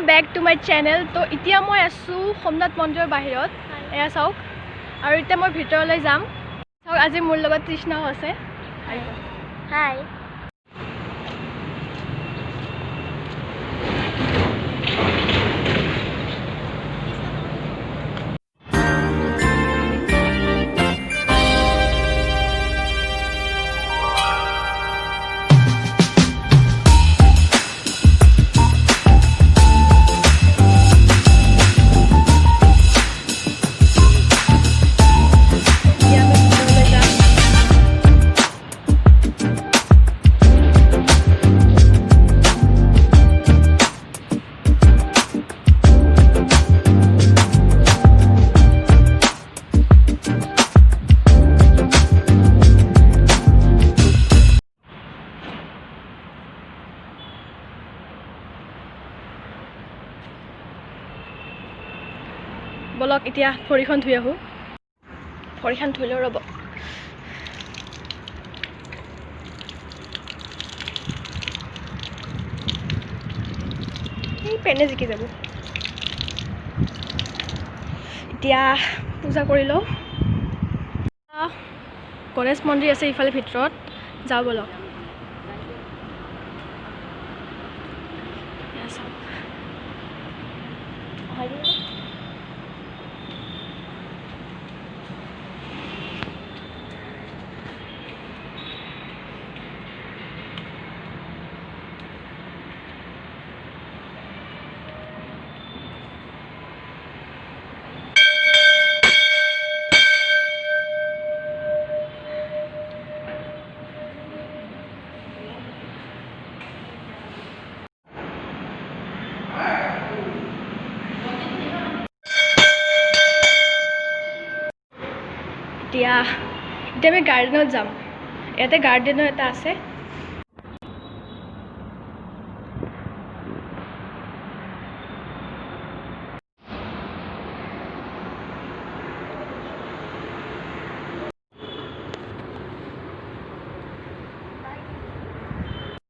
back to my channel. তো এতিয়া মই আছো সোমনাথ মন্দিৰৰ বাহিৰত এয়া চাওক আৰু এতিয়া মই ভিতৰলৈ যাম চাওক আজি মোৰ লগত তৃষ্ণাও আছে হাই বলক এতিয়া ভৰিখন ধুই আহো ভৰিখন ধুইলৈ ৰ'ব এই পেনে জিকি যাব এতিয়া পূজা কৰি লওঁ গণেশ মন্দিৰ আছে ইফালে ভিতৰত যাওঁ বলক এতিয়া আমি গাৰ্ডেনত যাম ইয়াতে গাৰ্ডেনো এটা আছে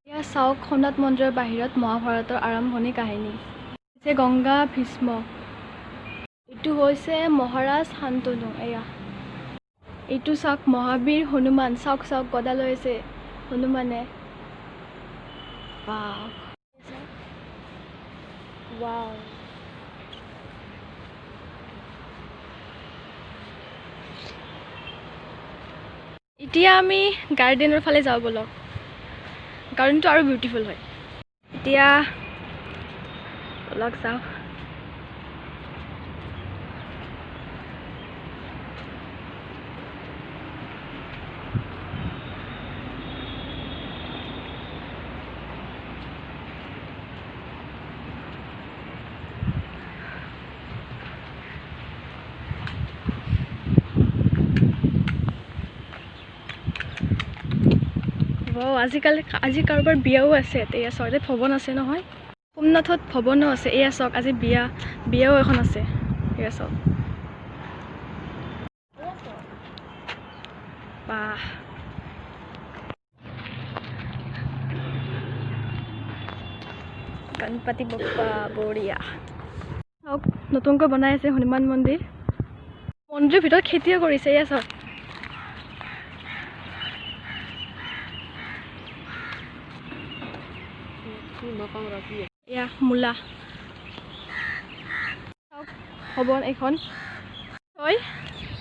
এয়া চাওক সোমনাথ মন্দিৰৰ বাহিৰত মহাভাৰতৰ আৰম্ভণি কাহিনী হৈছে গংগা ভীষ্ম এইটো হৈছে মহাৰাজ শান্তনু এয়া এইটো চাওক মহাবীৰ হনুমান চাওক চাওক গদা লৈ আছে হনুমানে ওয়াও এতিয়া আমি গাৰ্ডেনৰ ফালে যাওঁ বলক গাৰ্ডেনটো আৰু বিউটিফুল হয় এতিয়া বলক যাওঁ আজি কাৰোবাৰ বিয়াও আছে এয়া চাওক ভৱন আছে নহয় সোমনাথত ভৱনো আছে এয়া চাওক আজি বিয়াও এখন আছে এয়া চাওক বাহ গণপতি বপ্পা বঢ়িয়া চাওক নতুনকৈ বনাই আছে হনুমান মন্দিৰৰ ভিতৰত খেতিও কৰিছে এয়া চাওক এয়া মূলা ভৱন এখন হয়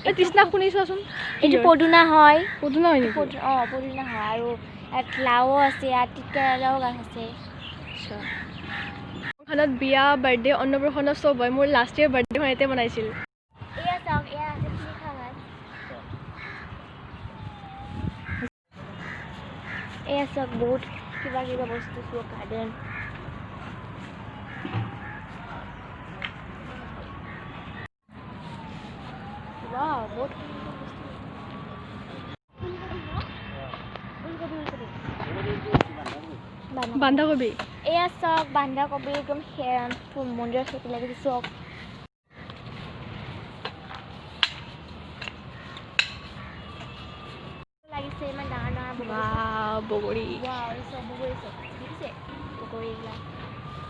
তৃষ্ণা শুনিছোৱাচোন এইটো পদুনা হয় পদুনা হয় নেকি পদুনা হয় আৰু ইয়াত লাও আছে ইয়াত তিতালাও গাছ আছে খানাত বিয়া বাৰ্থডে অন্নপ্ৰসন্ন চব হয় মোৰ লাষ্ট ইয়েৰ বাৰ্থডেখন ইয়াতে বনাইছিল এয়া চাওক এয়া আছে শিলিখা গাছ এয়া চাওক বহুত কিবা বস্তু চাওক গাৰ্ডেন Wow, বহুত বান্ধাকবি এয়া চাওক বান্ধাকবি একদম মন্দিৰৰ খেতি লাগিছে চাওক লাগিছে ইমান ডাঙৰ ডাঙৰ বগৰী বগৰী wow, এই চব বগৰী চব দেখিছে বগৰী এইবিলাক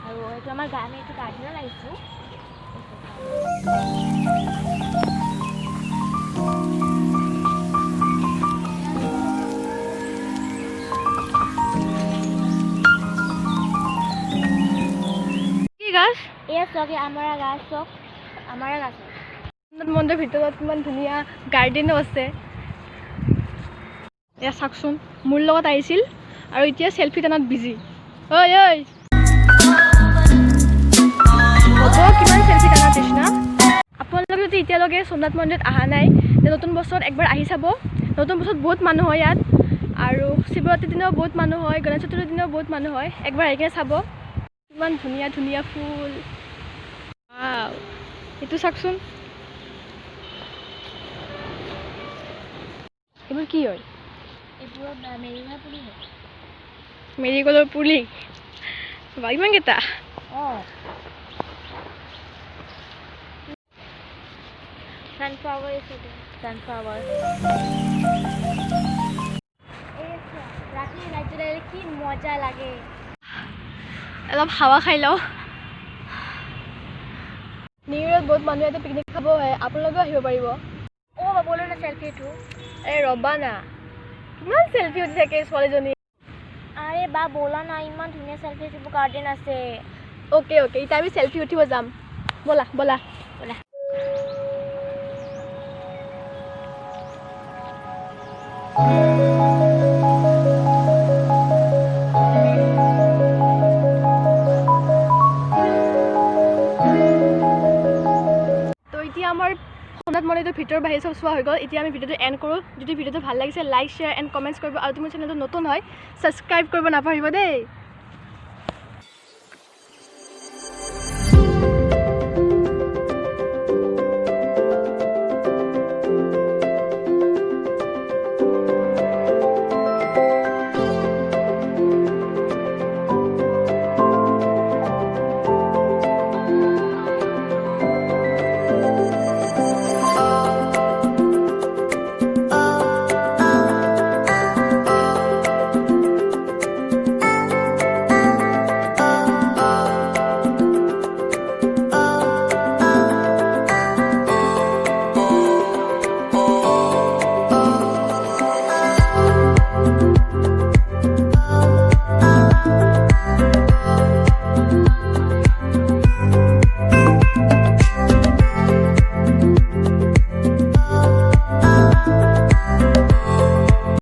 আৰু এইটো আমাৰ আমি এইটো গাৰ্ডেনত আহিছোঁ। কি গাছ? এয়া চাওক, আমাৰা গাছ চাওক, আমাৰা গাছ। সোমনাথ মন্দিৰৰ ভিতৰত ইমান ধুনীয়া গাৰ্ডেনো আছে। এয়া চাওকচোন, মোৰ লগত আহিছিল আৰু এতিয়া চেল্ফি টানাত বিজি। ঐ ঐ হ'ব কিমান চেল্ফি টানা তৃষ্ণা। আপোনালোকে যদি এতিয়ালৈকে সোমনাথ মন্দিৰত অহা নাই, নতুন বছৰত একবাৰ আহি চাব। নতুন বছৰত বহুত মানুহ হয় ইয়াত, আৰু শিৱৰাত্ৰিৰ দিনাও বহুত মানুহ হয়, গণেশ চতুৰ্থীৰ দিনাও বহুত মানুহ হয়। একবাৰ আহি কিনে চাব, ইমান ধুনীয়া ধুনীয়া ফুল। ৱাও, এইটো চাওকচোন, এইবোৰ কি হয়? এইবোৰত মেৰিঙৰ পুলি হয়। মেৰিগোল্ডৰ পুলি? বা ইমানকেইটা? অঁ, ছানফ্লাৱাৰ আছে, ছানফ্লাৱাৰ। ৰাতি লাইট জ্বলালে কি মজা লাগে। অলপ হাৱা খাই লওঁ। নিউ ইয়েৰত বহুত মানুহে ইয়াতে পিকনিক খাব আহে, আপোনালোকেও আহিব পাৰিব। অঁ, হ'বলৈ না চেল্ফিটো। এই ৰ'বা না, কিমান চেল্ফি উঠি থাকে ছোৱালীজনী। আৰে বা ব'লা না, ইমান ধুনীয়া চেল্ফি উঠিব গাৰ্ডেন আছে। অ'কে অ'কে, এতিয়া আমি চেল্ফি উঠিব যাম। ব'লা ব'লা ব'লা। তো এতিয়া আমাৰ সোমনাথ মন্দিৰৰ ভিতৰ বাহিৰ চব চোৱা হৈ গ'ল। এতিয়া আমি ভিডিঅ'টো এণ্ড কৰোঁ। যদি ভিডিঅ'টো ভাল লাগিছে লাইক শ্বেয়াৰ এণ্ড কমেণ্টছ কৰিব, আৰু তুমি চেনেলটো নতুন হয় ছাবস্ক্ৰাইব কৰিব নাপাহৰিব দেই।